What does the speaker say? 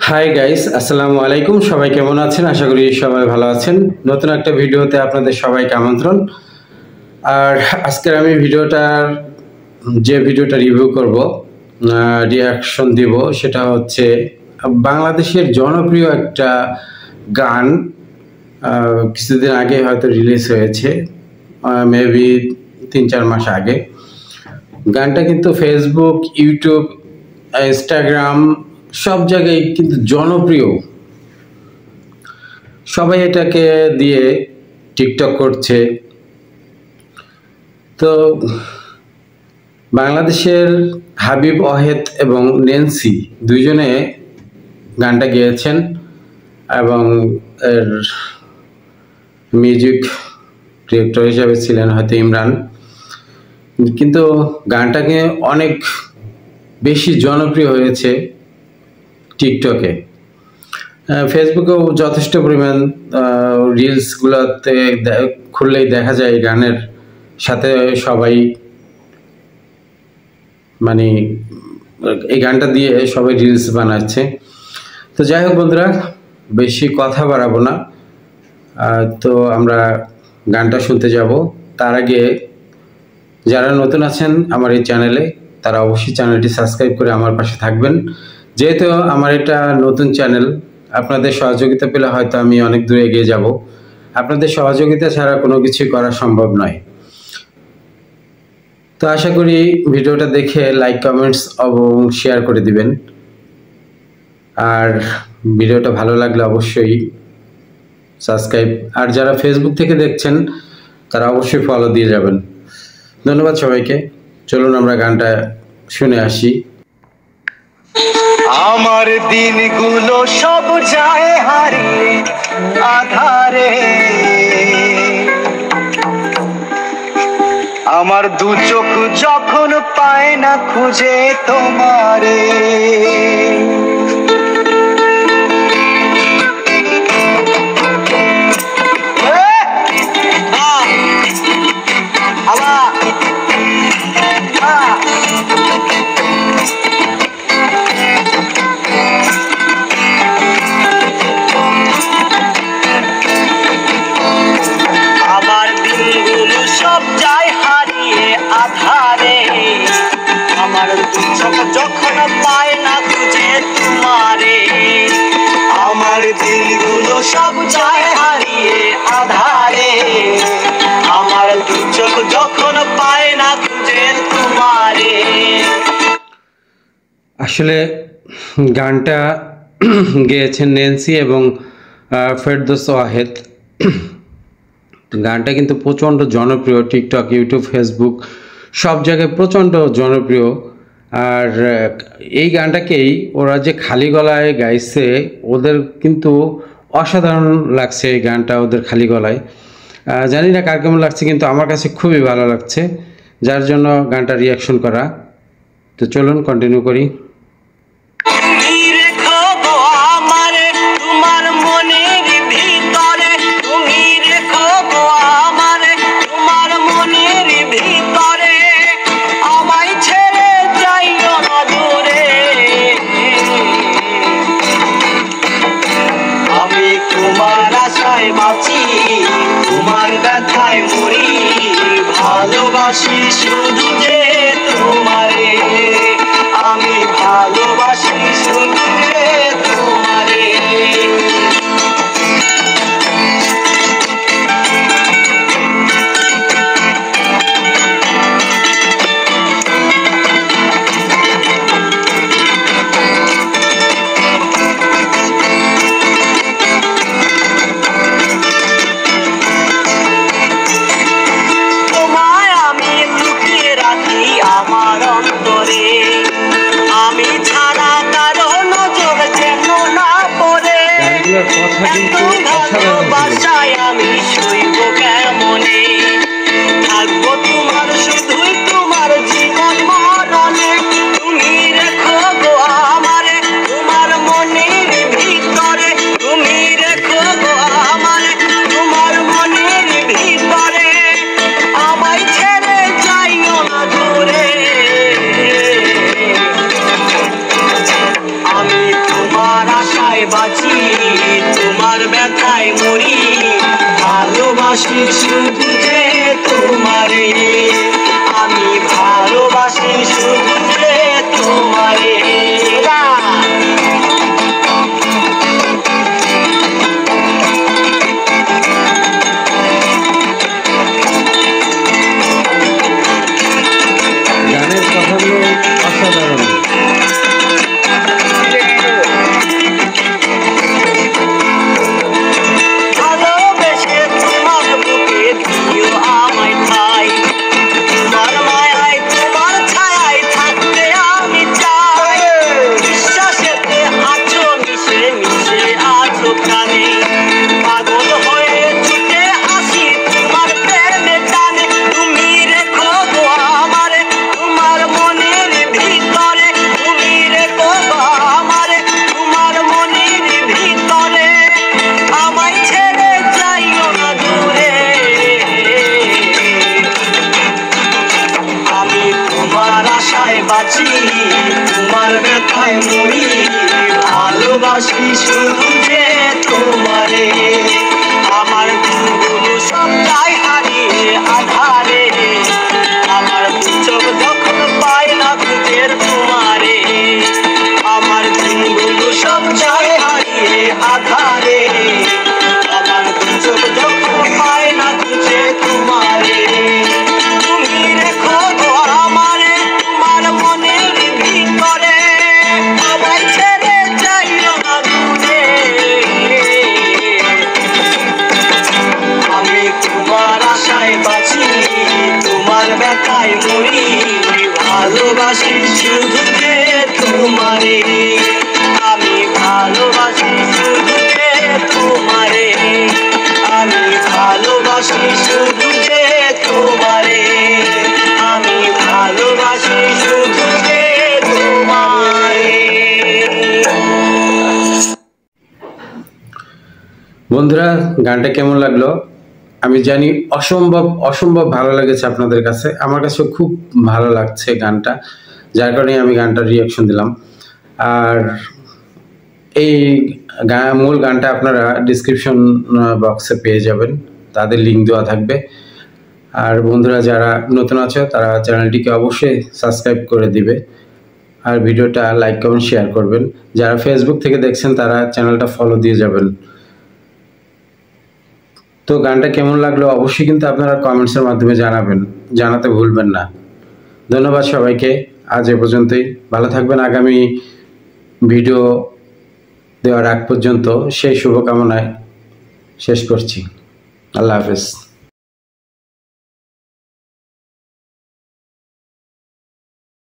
Hi guys, আসসালামু আলাইকুম। সবাই কেমন আছেন? আশা করি সবাই ভালো আছেন। নতুন একটা ভিডিওতে আপনাদের সবাইকে আমন্ত্রণ। আর আজকের আমি যে ভিডিওটা রিভিউ করব, রিয়াকশন দিব, সেটা হচ্ছে বাংলাদেশের জনপ্রিয় একটা গান। কিছুদিন আগে হয়তো রিলিজ হয়েছে, মেবি 3-4 মাস আগে। গানটা কিন্তু ফেসবুক, ইউটিউব, ইনস্টাগ্রাম সব জায়গায় কিন্তু জনপ্রিয়। সবাই এটাকে দিয়ে টিকটক করছে। তো বাংলাদেশের হাবিব ওয়াহেদ এবং নেন্সি দুইজনে গানটা গেয়েছেন এবং এর মিউজিক ডিরেক্টর হিসাবে ছিলেন হয়তো ইমরান। কিন্তু গানটাকে অনেক বেশি জনপ্রিয় হয়েছে টিকটকে। ফেসবুকেও যথেষ্ট পরিমাণ রিলসগুলোতে খুললেই দেখা যায় গানের সাথে সবাই মানে এই গানটা দিয়ে সবাই রিলস বানাচ্ছে। তো যাই হোক বন্ধুরা, বেশি কথা বাড়াবো না, তো আমরা গানটা শুনতে যাব। তার আগে যারা নতুন আছেন আমার এই চ্যানেলে, তারা অবশ্যই চ্যানেলটি সাবস্ক্রাইব করে আমার পাশে থাকবেন। যেহেতু আমার এটা নতুন চ্যানেল, আপনাদের সহযোগিতা পেলে হয়তো আমি অনেক দূরে এগিয়ে যাব। আপনাদের সহযোগিতা ছাড়া কোনো কিছুই করা সম্ভব নয়। তো আশা করি ভিডিওটা দেখে লাইক, কমেন্টস এবং শেয়ার করে দিবেন। আর ভিডিওটা ভালো লাগলে অবশ্যই সাবস্ক্রাইব, আর যারা ফেসবুক থেকে দেখছেন তারা অবশ্যই ফলো দিয়ে যাবেন। ধন্যবাদ সবাইকে। চলুন আমরা গানটা শুনে আসি। আমার দিনগুলো সব যায় হারিয়ে আধারে, আমার দু চোখ যখন পায় না খুঁজে তোমারে। আমার চোখ যখন পায় না খুঁজে তোমারে, আমার দিনগুলো সব যায় হারিয়ে আধারে, আমার দু চোখ যখন পায় না খুঁজে তোমারে। আসলে গানটা গেয়েছেন নেন্সি এবং ফেরদৌস ওয়াহেদ। গানটা কিন্তু প্রচণ্ড জনপ্রিয়, টিকটক, ইউটিউব, ফেসবুক সব জায়গায় প্রচণ্ড জনপ্রিয়। আর এই গানটাকেই ওরা যে খালি গলায় গাইছে, ওদের কিন্তু অসাধারণ লাগছে এই গানটা ওদের খালি গলায়। জানি না কার কেমন লাগছে, কিন্তু আমার কাছে খুবই ভালো লাগছে, যার জন্য গানটা রিয়াকশন করা। তো চলুন কন্টিনিউ করি। তোমার ব্যথায় মরি, ভালোবাসি শুধু যে তোমারে, আমি বাঁচি তোমার ব্যথায় মরি ভালোবাসি শুধু যে তোমারে আমি ভালোবাসি শুধু যে তোমারে গানের কথাগুলো অসাধারণ। ভালোবেসে তোমার বুকে দিও আমায় ঠাই তোমার মায়ায় তোমার ছায়ায় থাকতে আমি চাই বিশ্বাসেতে আছো মিশে মিশে আছো প্রাণে পাগল হয়ে ছুটে আসি তোমার প্রেমে টানে তুমি রেখো গো আমারে তোমার মনের ভিতরে তুমি রেখো গো আমারে তোমার মনের ভিতরে আমায় ছেড়ে যাইও না দূরে আমি তোমার আশায় বাঁচি তোমার ব্যথায় মরি ভালোবাসি শুধু যে তোমারে আমার দিনগুলো সব যায় হারিয়ে আধারে আমার চোখ যখন পায় না খুঁজের তোমারে আমার দিনগুলো সব যায় হারিয়ে আধারে আমার চোখ যখন পায় না খুঁজে তোমারে তুমি রেখো গো আমারে তোমার মনের ভিতরে আমায় ছেড়ে যাইও না দূরে আমি তোমার আশায় বাঁচি তোমার ব্যথায় মরি ভালোবাসি শুধু যে তোমারে আমি ভালোবাসি শুধু যে তোমারে আমি ভালোবাসি শুধু যে তোমারে আমি ভালোবাসি শুধু যে তোমারে। বন্ধুরা, গানটা কেমন লাগলো? আমি জানি অসম্ভব অসম্ভব ভালো লেগেছে আপনাদের কাছে। আমার কাছে খুব ভালো লাগছে গানটা, যার কারণে আমি গানটার রিয়াকশন দিলাম। আর এই মূল গানটা আপনারা ডিসক্রিপশন বক্সে পেয়ে যাবেন, তাদের লিঙ্ক দেওয়া থাকবে। আর বন্ধুরা যারা নতুন আছে তারা চ্যানেলটিকে অবশ্যই সাবস্ক্রাইব করে দিবে, আর ভিডিওটা লাইক কমেন্ট শেয়ার করবেন। যারা ফেসবুক থেকে দেখছেন তারা চ্যানেলটা ফলো দিয়ে যাবেন। তো গানটা কেমন লাগলো অবশ্যই কিন্তু আপনারা কমেন্টসের মাধ্যমে জানাবেন, জানাতে ভুলবেন না। ধন্যবাদ সবাইকে, আজ এ পর্যন্তই। ভালো থাকবেন আগামী ভিডিও দেওয়ার আগ পর্যন্ত, সেই শুভকামনায় শেষ করছি। আল্লাহ হাফেজ।